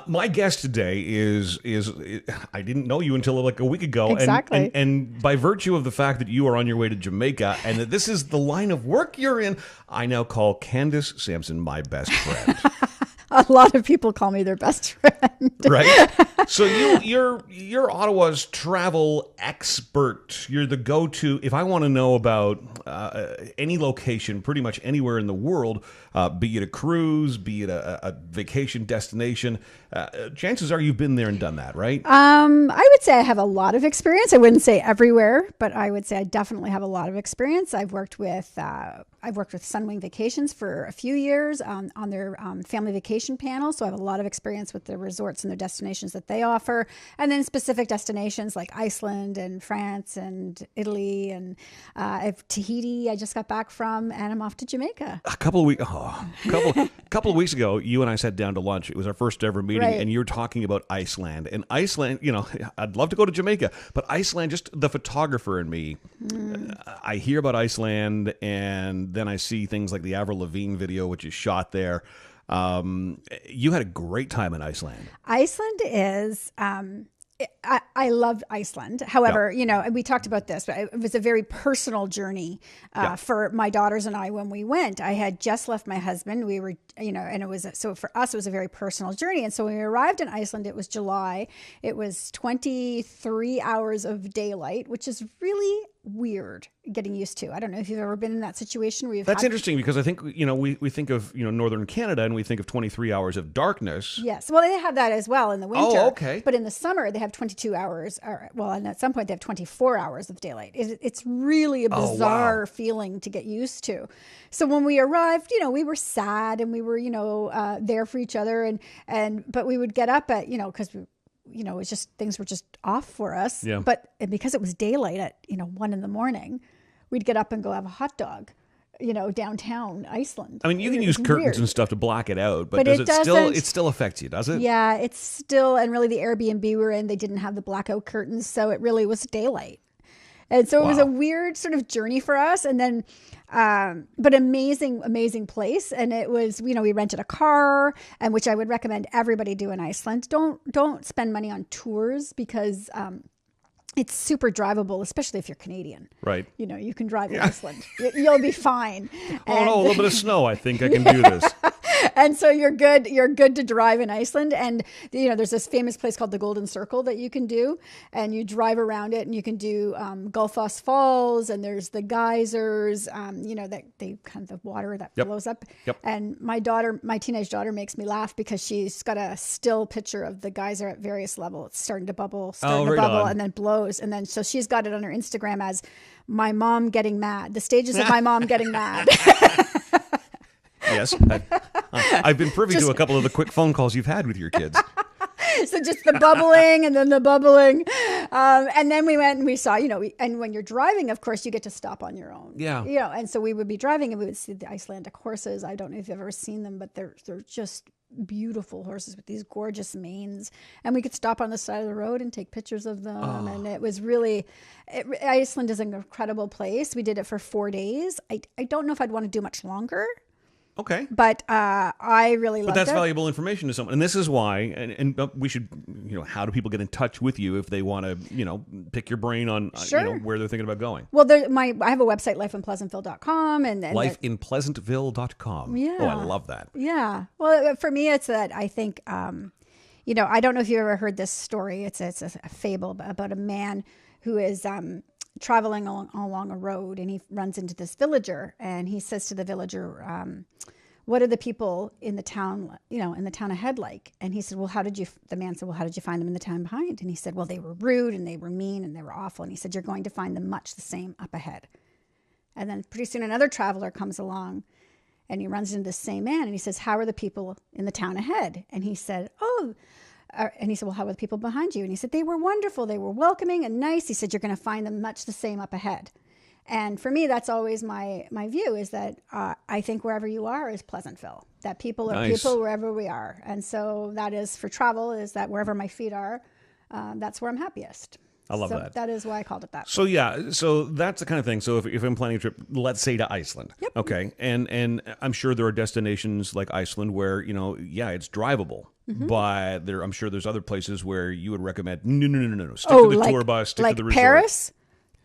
My guest today is I didn't know you until like a week ago. Exactly. And by virtue of the fact that you are on your way to Jamaica and that this is the line of work you're in, I now call Candace Sampson my best friend. A lot of people call me their best friend. Right? So you're Ottawa's travel expert. You're the go-to. If I want to know about any location, pretty much anywhere in the world, be it a cruise, be it a vacation destination, chances are you've been there and done that, right? I would say I have a lot of experience. I wouldn't say everywhere, but I would say I definitely have a lot of experience. I've worked with Sunwing Vacations for a few years on their family vacation panel. So I have a lot of experience with the resorts and the destinations that they offer. And then specific destinations like Iceland and France and Italy and Tahiti I just got back from, and I'm off to Jamaica. A couple of weeks ago, you and I sat down to lunch. It was our first ever meeting, Right. and you were talking about Iceland. And Iceland, I'd love to go to Jamaica, but Iceland, just the photographer in me, I hear about Iceland, and then I see things like the Avril Lavigne video, which is shot there. You had a great time in Iceland. Iceland is, I loved Iceland. However, we talked about this, but it was a very personal journey for my daughters and I when we went. I had just left my husband. We were, and it was, so for us, it was a very personal journey. And so when we arrived in Iceland, it was July. It was 23 hours of daylight, which is really weird getting used to. I don't know if you've ever been in that situation where That's interesting because I think, we think of, northern Canada and we think of 23 hours of darkness. Yes. Well, they have that as well in the winter. Oh, okay. But in the summer, they have 22 hours. And at some point, they have 24 hours of daylight. It's really a bizarre feeling to get used to. So when we arrived, we were sad and we were, there for each other. But we would get up at, because it's just things were just off for us. Yeah. But because it was daylight at 1 a.m, we'd get up and go have a hot dog, downtown Iceland. I mean, you can use curtains and stuff to black it out, but it still affects you, does it? Yeah, it's still, and really the Airbnb we were in, they didn't have the blackout curtains, so it really was daylight. And so it was a weird sort of journey for us. And then, but amazing place. And it was, we rented a car, and which I would recommend everybody do in Iceland. Don't spend money on tours because, it's super drivable, especially if you're Canadian. Right. You can drive in Iceland. You'll be fine. Oh, no, a little bit of snow. I think I can do this. And so you're good to drive in Iceland. And, there's this famous place called the Golden Circle that you can do. And you drive around it and you can do Gullfoss Falls. And there's the geysers, that they kind of the water that flows up. Yep. And my teenage daughter makes me laugh because she's got a still picture of the geyser at various levels. It's starting to bubble, and then blows. And then so she's got it on her Instagram as my mom getting mad. The stages of my mom getting mad. Yes. I've been privy to a couple of the quick phone calls you've had with your kids. So just the bubbling and then the bubbling. And then we went and we saw, and when you're driving, of course, you get to stop on your own. Yeah. And so we would be driving and we would see the Icelandic horses. I don't know if you've ever seen them, but they're just beautiful horses with these gorgeous manes. And we could stop on the side of the road and take pictures of them. Oh. And it was really, Iceland is an incredible place. We did it for 4 days. I don't know if I'd want to do much longer. Okay. But I really loved it. But that's valuable information to someone. And this is why, and we should, how do people get in touch with you if they want to, pick your brain on, where they're thinking about going? Well, I have a website, lifeinpleasantville.com. And Lifeinpleasantville.com. Yeah. Oh, I love that. Yeah. Well, for me, it's that I think, I don't know if you've ever heard this story. It's a fable about a man who is traveling along a road, and he runs into this villager, and he says to the villager, what are the people in the town, ahead like? And he said, the man said, well, how did you find them in the town behind? And he said, well, they were rude and they were mean and they were awful. And he said, you're going to find them much the same up ahead. And then pretty soon another traveler comes along and he runs into the same man, and he says, how are the people in the town ahead? And he said, and he said, well, how were the people behind you? And he said, they were wonderful. They were welcoming and nice. He said, you're going to find them much the same up ahead. And for me, that's always my view, is that I think wherever you are is Pleasantville, that people are people wherever we are. And so that is for travel, is that wherever my feet are, that's where I'm happiest. I love that. That is why I called it that. So yeah, so that's the kind of thing. So if I'm planning a trip, let's say to Iceland, Yep. okay, and I'm sure there are destinations like Iceland where it's drivable, but I'm sure there's other places where you would recommend no, stick to the tour bus, stick to the resort. Paris.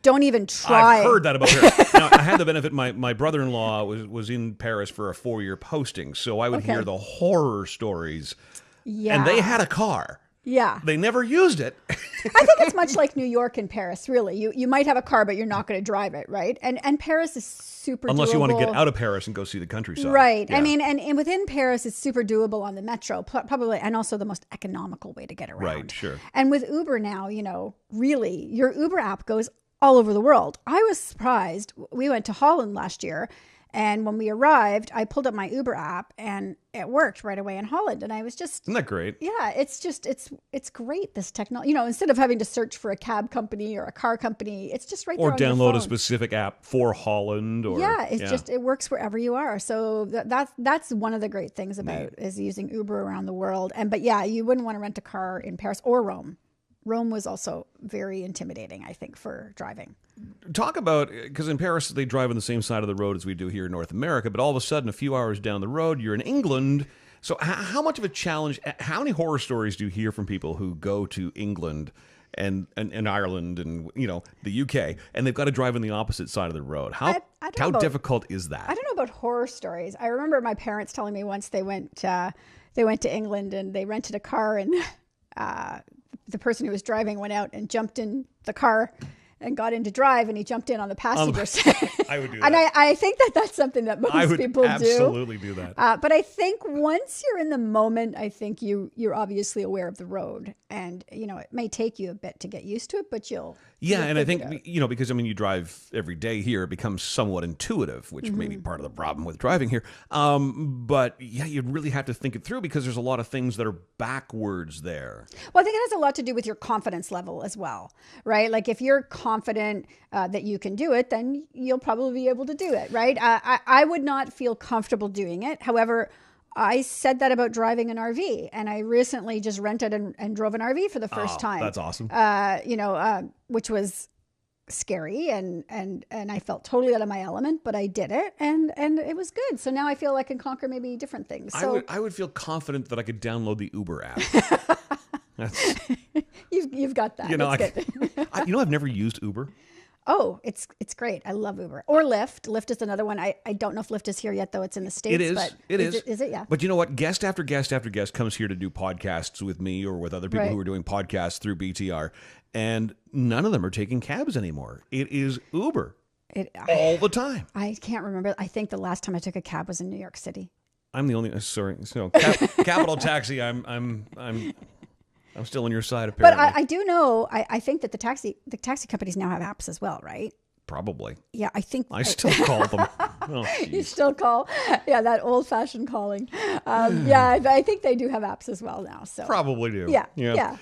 Don't even try. I've heard that about Paris. Now, I had the benefit. My brother-in-law was in Paris for a 4-year posting, so I would hear the horror stories. Yeah. And they had a car. Yeah. They never used it. I think it's much like New York and Paris, really. You might have a car, but you're not going to drive it, right? And Paris is super Unless doable. you want to get out of Paris and go see the countryside. Right. Yeah. I mean, and within Paris, it's super doable on the metro, probably, and also the most economical way to get around. Right, sure. And with Uber now, really, your Uber app goes all over the world. I was surprised. We went to Holland last year, and when we arrived, I pulled up my Uber app, and it worked right away in Holland. And I was just... Isn't that great? Yeah, it's great, this technology. Instead of having to search for a cab company or a car company, it's just right there on your phone. Or download a specific app for Holland. It works wherever you are. So that's one of the great things about is using Uber around the world. But you wouldn't want to rent a car in Paris or Rome. Rome was also very intimidating, I think, for driving. Talk about, because in Paris, they drive on the same side of the road as we do here in North America, but all of a sudden, a few hours down the road, you're in England. So how much of a challenge, how many horror stories do you hear from people who go to England and Ireland and, the UK, and they've got to drive on the opposite side of the road? How difficult is that? I don't know about horror stories. I remember my parents telling me once they went to England and they rented a car, and the person who was driving went out and jumped in the car and got in to drive, and he jumped in on the passenger side. I would do that. And I think that's something that most people do. I would absolutely do that. But I think once you're in the moment, I think you're obviously aware of the road, and it may take you a bit to get used to it, but you'll and I think because you drive every day here, it becomes somewhat intuitive, which may be part of the problem with driving here. But you really have to think it through because there's a lot of things that are backwards there. Well, I think it has a lot to do with your confidence level as well, right? Like if you're confident that you can do it, then you'll probably be able to do it, right? I would not feel comfortable doing it. However, I said that about driving an RV, and I recently just rented and drove an RV for the first time. That's awesome. Which was scary, and I felt totally out of my element, but I did it, and it was good. So now I feel I can conquer maybe different things. So I would feel confident that I could download the Uber app. You've got that. I've never used Uber. Oh, it's great. I love Uber or Lyft. Lyft is another one. I don't know if Lyft is here yet, though. It's in the States. It is. But it is. Is it? Yeah. But you know what? Guest after guest after guest comes here to do podcasts with me or with other people who are doing podcasts through BTR, and none of them are taking cabs anymore. It is Uber all the time. I can't remember. I think the last time I took a cab was in New York City. I'm the only. Sorry. So Capital Taxi. I'm still on your side, apparently. But I do know, I think that the taxi companies now have apps as well, right? Probably. Yeah, I think. I still call them. Oh, you still call? Yeah, that old-fashioned calling. I think they do have apps as well now. So probably do. Yeah.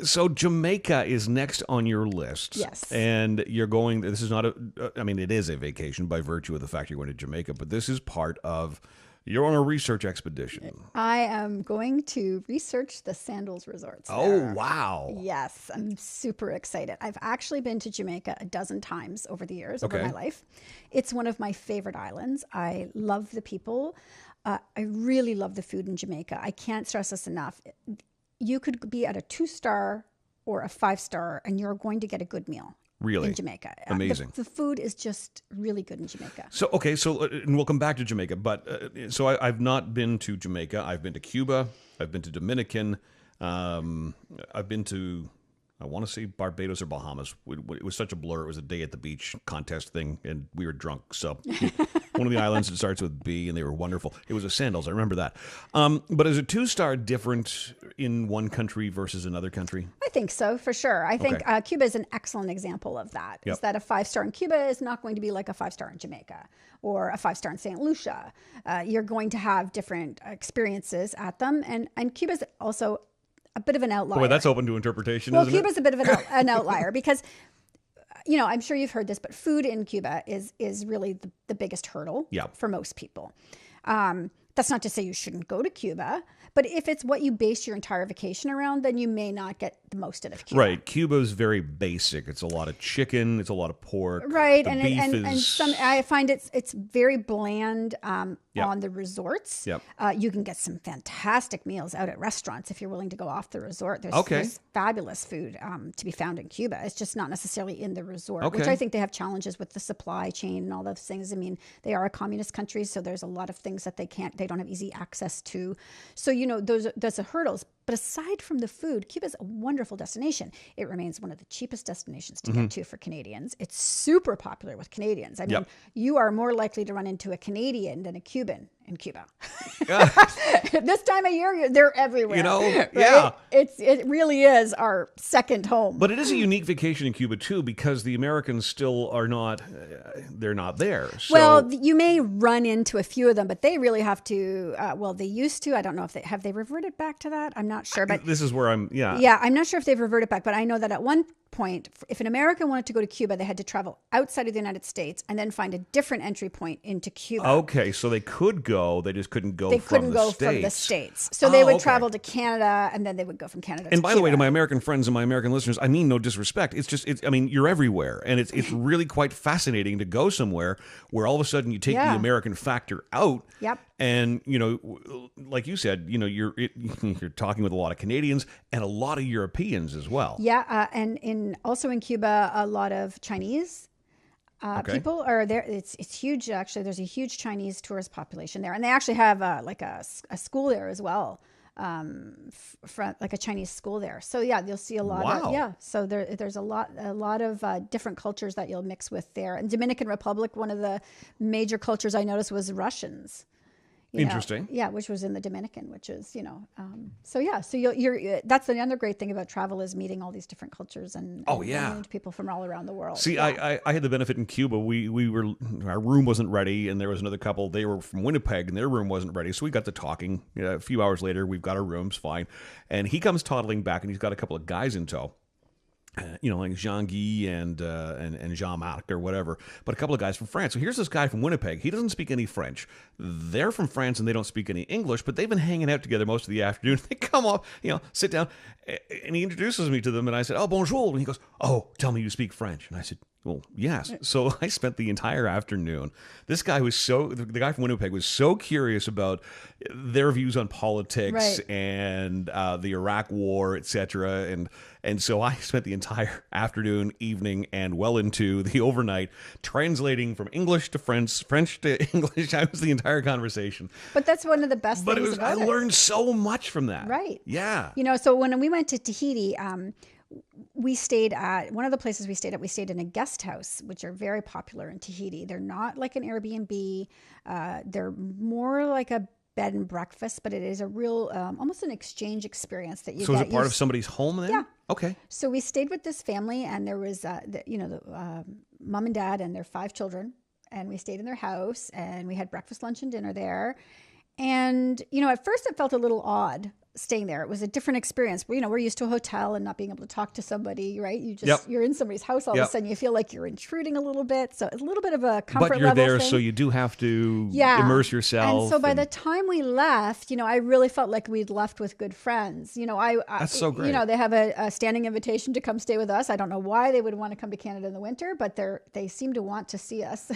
So Jamaica is next on your list. Yes. And you're going, this is not it is a vacation by virtue of the fact you're going to Jamaica, but this is part of... You're on a research expedition. I am going to research the Sandals resorts there. Oh, wow. Yes, I'm super excited. I've actually been to Jamaica a dozen times over the years, over my life. It's one of my favorite islands. I love the people. I really love the food in Jamaica. I can't stress this enough. You could be at a 2-star or a 5-star, and you're going to get a good meal. Really? In Jamaica. Amazing. The food is just really good in Jamaica. So, and we'll come back to Jamaica, but I've not been to Jamaica. I've been to Cuba. I've been to Dominican. I've been to, I want to say Barbados or Bahamas. It was such a blur. It was a day at the beach contest thing, and we were drunk. So one of the islands that starts with B, and they were wonderful. It was a Sandals. I remember that. But is a 2-star different in one country versus another country? I think so, for sure. I think Cuba is an excellent example of that. Is that a 5-star in Cuba is not going to be like a 5-star in Jamaica or a 5-star in St. Lucia. You're going to have different experiences at them. And Cuba is also a bit of an outlier. Boy, that's open to interpretation, isn't it? Well, Cuba's a bit of an outlier because... I'm sure you've heard this, but food in Cuba is really the biggest hurdle for most people. That's not to say you shouldn't go to Cuba, But if it's what you base your entire vacation around, then you may not get the most out of Cuba. Right. Cuba is very basic. It's a lot of chicken. It's a lot of pork. Right, The and beef and is... some I find it's very bland Yep. on the resorts. Yep. You can get some fantastic meals out at restaurants if you're willing to go off the resort. Okay. There's fabulous food to be found in Cuba. It's just not necessarily in the resort, which Okay. I think they have challenges with the supply chain and all those things. I mean, they are a communist country, so there's a lot of things that they don't have easy access to. So those are hurdles. But aside from the food, Cuba is a wonderful destination. It remains one of the cheapest destinations to get to for Canadians. It's super popular with Canadians. I mean, Yep. you are more likely to run into a Canadian than a Cuban in Cuba. This time of year, they're everywhere. Right? Yeah. It really is our second home. But it is a unique vacation in Cuba, too, because the Americans still are not, they're not there. So, Well, you may run into a few of them, but they really have to, they used to. I don't know if have they reverted back to that? I'm not sure. But this is where I'm, yeah, I'm not sure if they've reverted back, but I know that at one point, if an American wanted to go to Cuba, they had to travel outside of the United States and then find a different entry point into Cuba. Okay, so they could go, they just couldn't go They from couldn't the go States. from the States. So they would okay. travel to Canada, and then they would go from Canada to And by the way, to Cuba. my American friends and my American listeners, I mean no disrespect. It's just, I mean, you're everywhere. And it's really quite fascinating to go somewhere where all of a sudden you take the Yeah. American factor out. Yep. And, like you said, you're talking with a lot of Canadians and a lot of Europeans as well. Yeah, and also in Cuba, a lot of Chinese Okay. people are there. It's huge, actually. There's a huge Chinese tourist population there. And they actually have a school there as well, like a Chinese school there. So, yeah, you'll see a lot Wow. of, yeah. So there's a lot of different cultures that you'll mix with there. And Dominican Republic, one of the major cultures I noticed was Russians. Interesting. Yeah, which was in the Dominican, which is, so yeah, so you're that's the other great thing about travel is meeting all these different cultures and running into people from all around the world. See, Yeah. I had the benefit in Cuba. Our room wasn't ready, and there was another couple. They were from Winnipeg, and their room wasn't ready. So we got to talking. A few hours later, we've got our rooms fine, and he comes toddling back, and he's got a couple of guys in tow. Like Jean-Guy and Jean-Marc or whatever, but a couple of guys from France. So here's this guy from Winnipeg. He doesn't speak any French. They're from France and they don't speak any English, but they've been hanging out together most of the afternoon. They come up, sit down, and he introduces me to them, and I said, "Oh, bonjour," and he goes, "Oh, tell me you speak French," and I said, "Well, yes." So I spent the entire afternoon. This guy the guy from Winnipeg was so curious about their views on politics Right. and the Iraq War, etc. And so I spent the entire afternoon, evening, and well into the overnight translating from English to French to English. I was the entire conversation. But that's one of the best But things I about it. learned so much from that. Right. Yeah. So when we went to Tahiti, we stayed at one of the places we stayed in a guest house, which are very popular in Tahiti. They're not like an Airbnb. They're more like a bed and breakfast, but it is a real, almost an exchange experience that you So get. is it part of somebody's home then? Yeah. Okay. So we stayed with this family, and there was, the mom and dad and their 5 children, and we stayed in their house, and we had breakfast, lunch, and dinner there. And, at first it felt a little odd staying there. It was a different experience. We're used to a hotel and not being able to talk to somebody, right? You're in somebody's house all of a sudden. You feel like you're intruding a little bit. So it's a little bit of a comfort level But you're there, thing. so you do have to immerse yourself. And so by the time we left, I really felt like we'd left with good friends. That's so great. They have a standing invitation to come stay with us. I don't know why they would want to come to Canada in the winter, but they seem to want to see us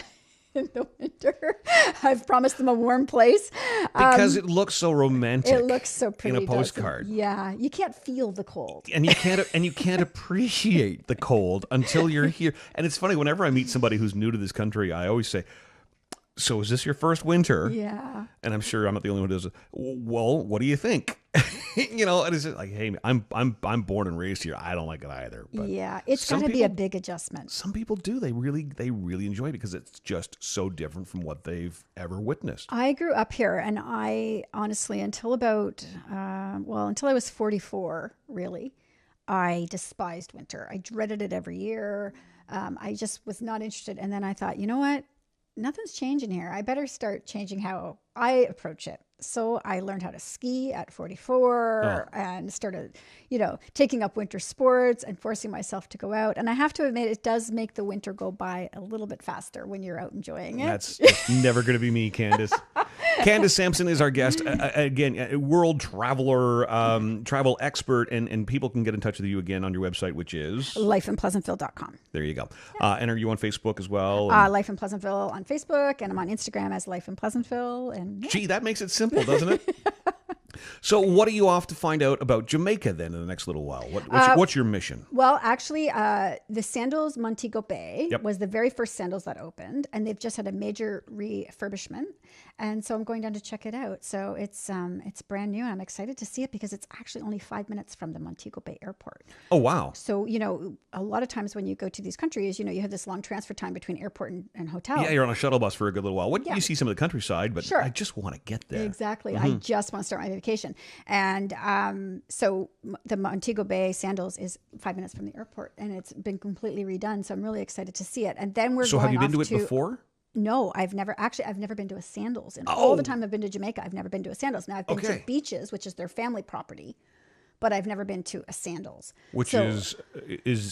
in the winter. I've promised them a warm place. Because it looks so romantic. It looks so pretty in a doesn't it? postcard. Yeah, you can't feel the cold. And you can't appreciate the cold until you're here. And it's funny, whenever I meet somebody who's new to this country, I always say, "So is this your first winter?" Yeah. And I'm sure I'm not the only one who does it. Well, what do you think? And it's just like, hey, I'm born and raised here. I don't like it either. But Yeah, it's got some to be a people- big adjustment. Some people do. They really enjoy it because it's just so different from what they've ever witnessed. I grew up here, and I honestly, until I was 44, really, I despised winter. I dreaded it every year. I just was not interested. And then I thought, you know what? Nothing's changing here. I better start changing how I approach it. So I learned how to ski at 44 and started, taking up winter sports and forcing myself to go out. And I have to admit, it does make the winter go by a little bit faster when you're out enjoying it. That's never going to be me, Candace. Candace Sampson is our guest. Again, a world traveler, travel expert, and people can get in touch with you again on your website, which is lifeinpleasantville.com. There you go. And are you on Facebook as well? Life in Pleasantville on Facebook, and I'm on Instagram as Life in Pleasantville. And Gee, that makes it simple, doesn't it? So what are you off to find out about Jamaica then in the next little while? What's your mission? Well, actually, the Sandals Montego Bay was the very first Sandals that opened, and they've just had a major refurbishment. And so I'm going down to check it out. So it's brand new, and I'm excited to see it because it's actually only 5 minutes from the Montego Bay airport. Oh, wow. So, a lot of times when you go to these countries, you have this long transfer time between airport and hotel. Yeah, you're on a shuttle bus for a good little while. You see some of the countryside, but I just want to get there. Exactly. I just want to start my vacation. And so the Montego Bay Sandals is 5 minutes from the airport, and it's been completely redone. So I'm really excited to see it. And then we're So going have you been off to it before? No, I've never been to a Sandals. And all the time I've been to Jamaica, I've never been to a Sandals. Now I've been to Beaches, which is their family property, but I've never been to a Sandals. Which is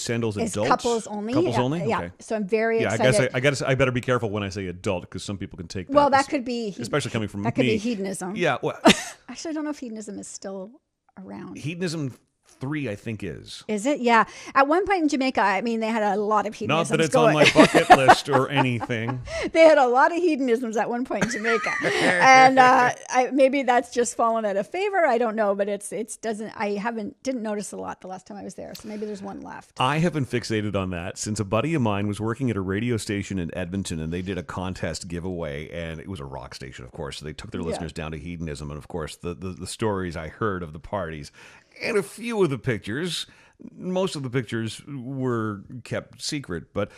Sandals adults? Couples only. Couples only? Yeah. Okay. So I'm very excited. I better be careful when I say adult because some people can take that. Well, that could be, especially coming from me. That could be hedonism. Yeah. Well, actually, I don't know if hedonism is still around. Hedonism 3, I think, is. Is it? Yeah. At one point in Jamaica, they had a lot of hedonisms. Not that it's on my bucket list or anything. They had a lot of hedonisms at one point in Jamaica, and maybe that's just fallen out of favor. I don't know, but didn't notice a lot the last time I was there. So maybe there's one left. I have been fixated on that since a buddy of mine was working at a radio station in Edmonton, and they did a contest giveaway, and it was a rock station, of course. So they took their listeners down to hedonism, and of course the stories I heard of the parties. And a few of the pictures, most of the pictures were kept secret, but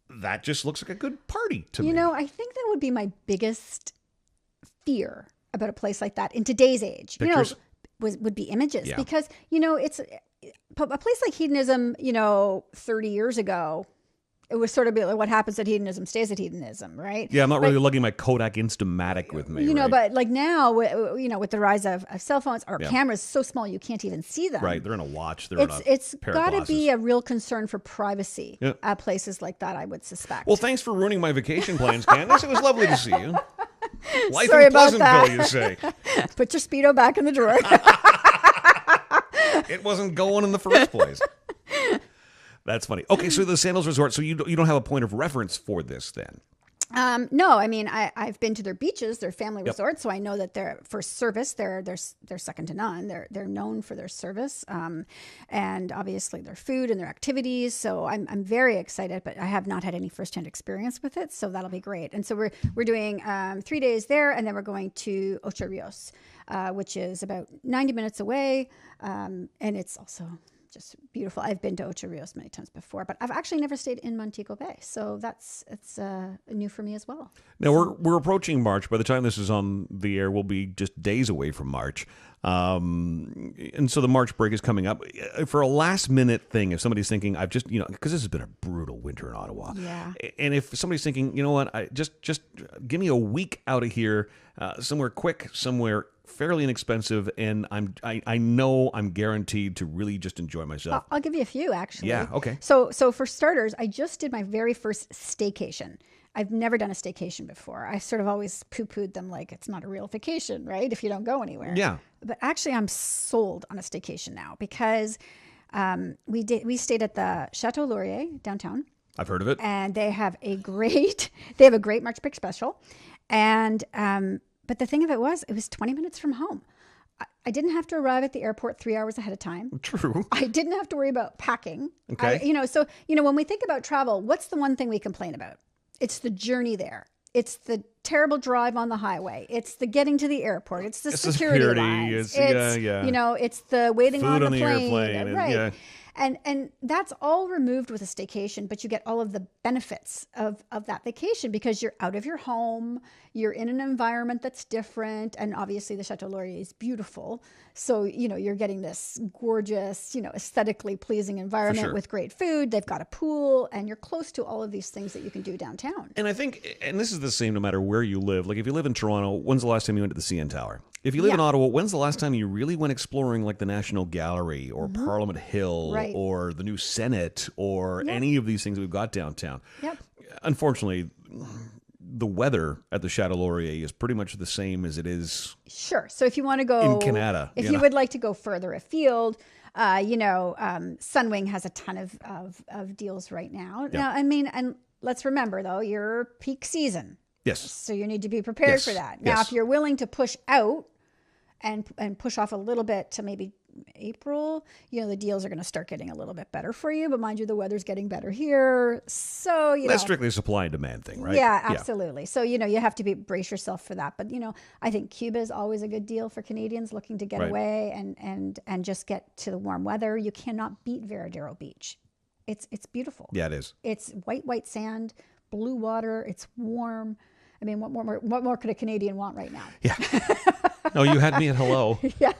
that just looks like a good party to me. I think that would be my biggest fear about a place like that in today's age. Pictures? Would be images because, it's a place like hedonism, 30 years ago. It was sort of like what happens at hedonism stays at hedonism, right? Yeah, I'm not really lugging my Kodak Instamatic with me. But like now, with the rise of cell phones, our cameras so small you can't even see them. Right, they're in a watch. It's got to be a real concern for privacy at places like that, I would suspect. Well, thanks for ruining my vacation plans, Candace. It was lovely to see you. Life Sorry in about Pleasantville, that. you say. Put your Speedo back in the drawer. It wasn't going in the first place. That's funny. Okay, so the Sandals Resort, so you don't have a point of reference for this then? No, I've been to their beaches, their family resorts, so I know that for service, they're second to none. They're known for their service, and obviously their food and their activities. So I'm very excited, but I have not had any firsthand experience with it, so that'll be great. And so we're doing 3 days there, and then we're going to Ocho Rios, which is about 90 minutes away, and it's also just beautiful. I've been to Ocho Rios many times before, but I've actually never stayed in Montego Bay, so it's new for me as well. Now we're approaching March. By the time this is on the air, we'll be just days away from March, and so the March break is coming up. For a last minute thing, if somebody's thinking, I've just because this has been a brutal winter in Ottawa, and if somebody's thinking, you know what, I just give me a week out of here, somewhere quick, somewhere fairly inexpensive, and I know I'm guaranteed to really just enjoy myself. I'll give you a few, actually. Yeah, okay. So for starters, I just did my very first staycation. I've never done a staycation before. I sort of always poo-pooed them like it's not a real vacation, right? If you don't go anywhere. Yeah. But actually, I'm sold on a staycation now because we stayed at the Chateau Laurier downtown. I've heard of it. And they have a great March break special, and but the thing of it was 20 minutes from home. I didn't have to arrive at the airport 3 hours ahead of time. True. I didn't have to worry about packing. Okay. When we think about travel, what's the one thing we complain about? It's the journey there. It's the terrible drive on the highway. It's the getting to the airport. It's the security lines. It's the waiting food on the airplane, plane. Right. And that's all removed with a staycation, but you get all of the benefits of that vacation because you're out of your home, you're in an environment that's different, and obviously the Chateau Laurier is beautiful. So, you're getting this gorgeous, aesthetically pleasing environment with great food. They've got a pool, and you're close to all of these things that you can do downtown. And I think, and this is the same no matter where you live. Like if you live in Toronto, when's the last time you went to the CN Tower? If you live in Ottawa, when's the last time you really went exploring like the National Gallery or Parliament Hill or the new Senate or any of these things we've got downtown? Yep. Unfortunately, the weather at the Chateau Laurier is pretty much the same as it is. Sure. So if you want to go in Canada, if you would like to go further afield, Sunwing has a ton of deals right now. Yep. Now, I mean, and let's remember though, you're peak season. Yes. So you need to be prepared for that. Now, if you're willing to push out and push off a little bit to maybe April, the deals are going to start getting a little bit better for you. But mind you, the weather's getting better here. So, that's strictly a supply and demand thing, right? Yeah, absolutely. So, you have to brace yourself for that. But, I think Cuba is always a good deal for Canadians looking to get away and just get to the warm weather. You cannot beat Veradero Beach. It's beautiful. Yeah, it is. It's white sand, blue water. It's warm. I mean, what more could a Canadian want right now? Yeah. No, you had me at hello. Yeah,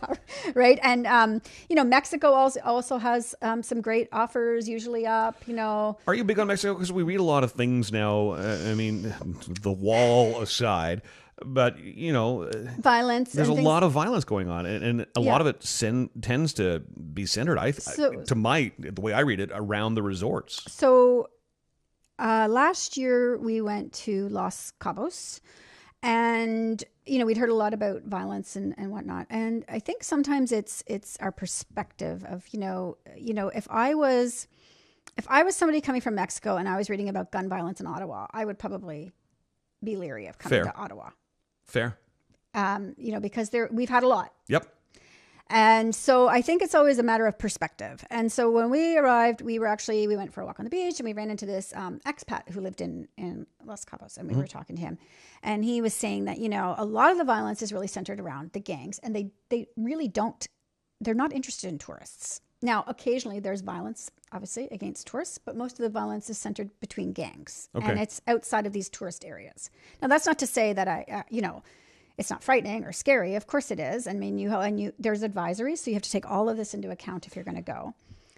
right. And Mexico also has some great offers usually up. Are you big on Mexico? Because we read a lot of things now. I mean, the wall aside, but violence. There's a lot of violence going on, and a lot of it tends to be centered. The way I read it, around the resorts. So. Last year we went to Los Cabos, and we'd heard a lot about violence and whatnot. And I think sometimes it's our perspective of if I was somebody coming from Mexico and I was reading about gun violence in Ottawa, I would probably be leery of coming to Ottawa. Fair. Because we've had a lot. Yep. And so I think it's always a matter of perspective. And so when we arrived, we went for a walk on the beach, and we ran into this expat who lived in Los Cabos, and we were talking to him. And he was saying that, a lot of the violence is really centered around the gangs, and they really they're not interested in tourists. Now, occasionally there's violence, obviously, against tourists, but most of the violence is centered between gangs. Okay. And it's outside of these tourist areas. Now, that's not to say that it's not frightening or scary. Of course it is. I mean, there's advisories, so you have to take all of this into account if you're going to go.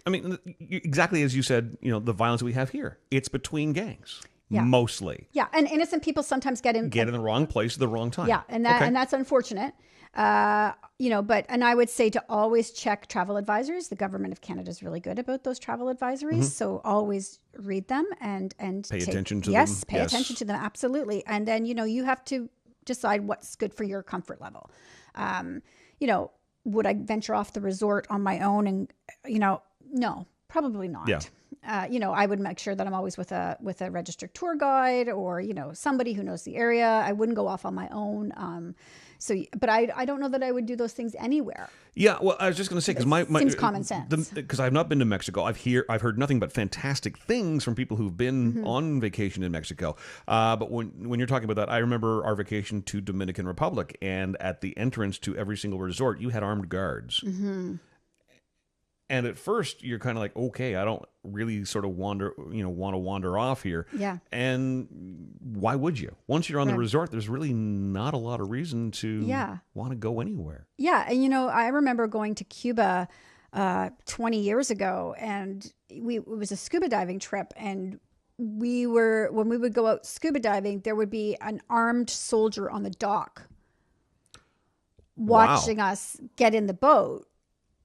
I mean, exactly as you said, the violence we have here, it's between gangs, mostly. Yeah, and innocent people sometimes get in the wrong place at the wrong time. Yeah, and that's unfortunate. But I would say to always check travel advisories. The government of Canada is really good about those travel advisories, so always read them and pay attention to them. Yes, pay attention to them, absolutely. And then you have to decide what's good for your comfort level. Would I venture off the resort on my own? And no, probably not. Yeah. I would make sure that I'm always with a registered tour guide or somebody who knows the area. I wouldn't go off on my own. But I don't know that I would do those things anywhere. Yeah, well, I was just going to say because seems common sense. Because I've not been to Mexico, I've heard nothing but fantastic things from people who've been on vacation in Mexico. But when you're talking about that, I remember our vacation to Dominican Republic, and at the entrance to every single resort, you had armed guards. Mm-hmm. And at first, you're kind of like, okay, I don't really sort of want to wander off here. Yeah. And why would you? Once you're on the resort, there's really not a lot of reason to want to go anywhere. Yeah. And, I remember going to Cuba 20 years ago, and it was a scuba diving trip. And when we would go out scuba diving, there would be an armed soldier on the dock watching us get in the boat.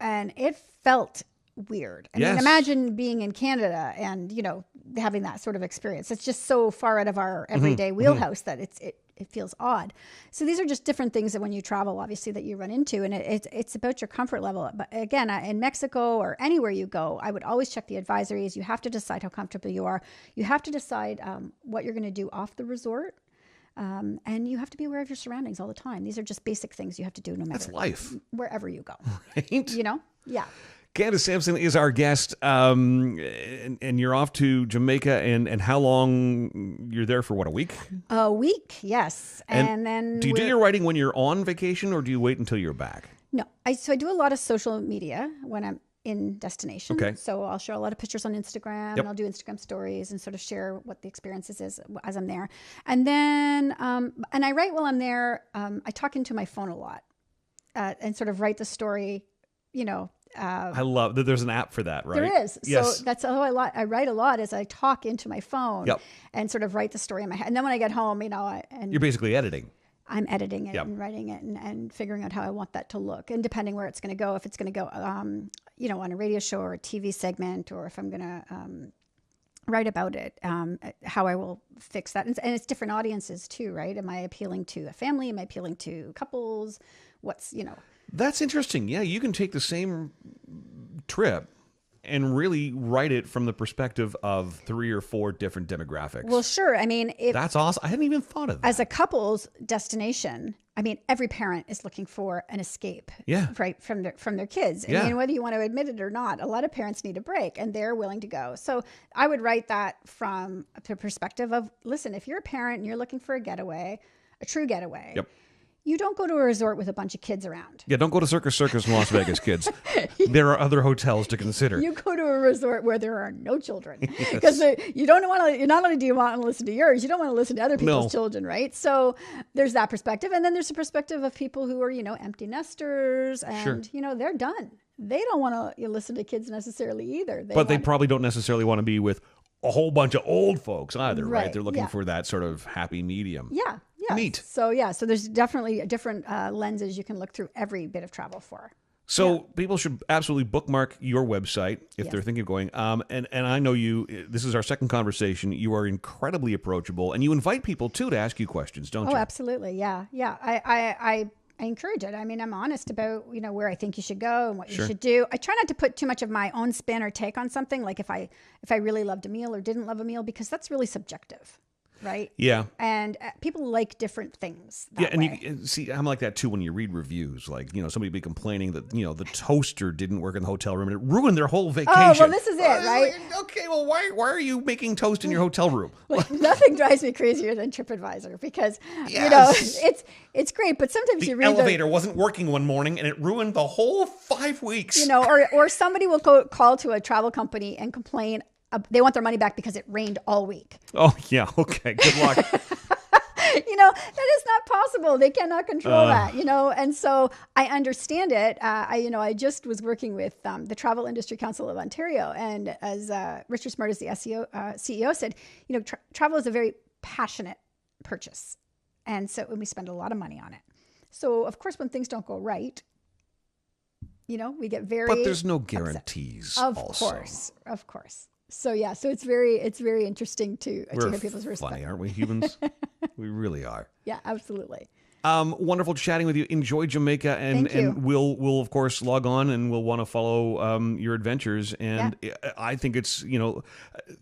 And it felt weird. I mean, imagine being in Canada and, having that sort of experience. It's just so far out of our everyday wheelhouse that it feels odd. So these are just different things that when you travel, obviously, that you run into. And it's about your comfort level. But again, in Mexico or anywhere you go, I would always check the advisories. You have to decide how comfortable you are. You have to decide what you're going to do off the resort. And you have to be aware of your surroundings all the time. These are just basic things you have to do no matter. That's life. Wherever you go. Right? Yeah. Candace Sampson is our guest, and you're off to Jamaica, and how long you're there for? What, a week? A week, yes. And then do you do your writing when you're on vacation, or do you wait until you're back? No, I do a lot of social media when I'm in destination. Okay. So I'll share a lot of pictures on Instagram, and I'll do Instagram stories and sort of share what the experiences is as I'm there. And then, and I write while I'm there. I talk into my phone a lot and sort of write the story, you know. I love that there's an app for that, right? There is. Yes. So that's how I write a lot as I talk into my phone and sort of write the story in my head. And then when I get home, you know, you're basically editing. I'm editing it and writing it and figuring out how I want that to look. And depending where it's going to go, if it's going to go, you know, on a radio show or a TV segment, or if I'm going to write about it, how I will fix that. And it's different audiences too, right? Am I appealing to a family? Am I appealing to couples? What's, you know. That's interesting. Yeah, you can take the same trip and really write it from the perspective of 3 or 4 different demographics. Well, sure. I mean, that's awesome. I hadn't even thought of that. As a couple's destination, I mean, every parent is looking for an escape, right, from their kids. I mean, whether you want to admit it or not, a lot of parents need a break, and they're willing to go. So I would write that from the perspective of, listen, if you're a parent and you're looking for a getaway, a true getaway. You don't go to a resort with a bunch of kids around. Yeah, don't go to Circus in Las Vegas, kids. There are other hotels to consider. You go to a resort where there are no children, because you don't want to. Not only do you want to listen to yours, you don't want to listen to other people's children, right? So there's that perspective, and then there's the perspective of people who are, you know, empty nesters, and you know, they're done. They don't want to listen to kids necessarily either. They probably don't necessarily want to be with a whole bunch of old folks either, right? They're looking for that sort of happy medium. Yeah. Neat. So so there's definitely different lenses you can look through every bit of travel for. So people should absolutely bookmark your website if they're thinking of going. And I know you. This is our second conversation. You are incredibly approachable, and you invite people too to ask you questions, don't you? Oh, absolutely. Yeah. I encourage it. I mean, I'm honest about, you know, where I think you should go and what you should do. I try not to put too much of my own spin or take on something, like if I really loved a meal or didn't love a meal, because that's really subjective. Right? Yeah. And people like different things. And you see, I'm like that too when you read reviews. Like, you know, somebody be complaining that, you know, the toaster didn't work in the hotel room and it ruined their whole vacation. Oh, well, this is it, right? Like, okay, well, why are you making toast in your hotel room? Like, nothing drives me crazier than TripAdvisor, because, you know, it's great, but sometimes you read the elevator wasn't working one morning and it ruined the whole 5 weeks. You know, or somebody will call to a travel company and complain. They want their money back because it rained all week. Oh, yeah. Okay. Good luck. You know, that is not possible. They cannot control that, you know. And so I understand it. I just was working with the Travel Industry Council of Ontario. And as Richard Smart, as the CEO said, you know, travel is a very passionate purchase. And so we spend a lot of money on it. So, of course, when things don't go right, you know, we get very But there's no guarantees. Of course. So so it's very interesting to hear people's perspective. Funny, aren't we, humans? We really are. Yeah, absolutely. Wonderful chatting with you. Enjoy Jamaica, and we'll of course log on and we'll want to follow your adventures. And I think it's, you know,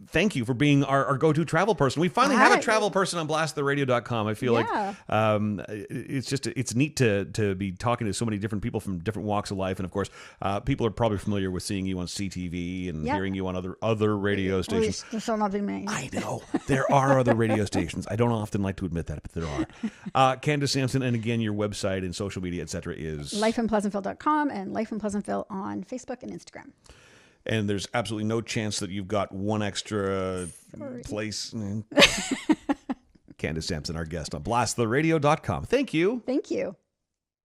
thank you for being our go-to travel person. We finally have a travel person on blasttheradio.com. I feel like it's neat to be talking to so many different people from different walks of life. And of course, people are probably familiar with seeing you on CTV and hearing you on other radio stations. There's still nothing me. I know there are other radio stations. I don't often like to admit that, but there are. Candace Sampson, and again, your website and social media, etc., is lifeinpleasantville.com and Life in Pleasantville on Facebook and Instagram. And there's absolutely no chance that you've got one extra place. Candace Sampson, our guest on blasttheradio.com. Thank you. Thank you.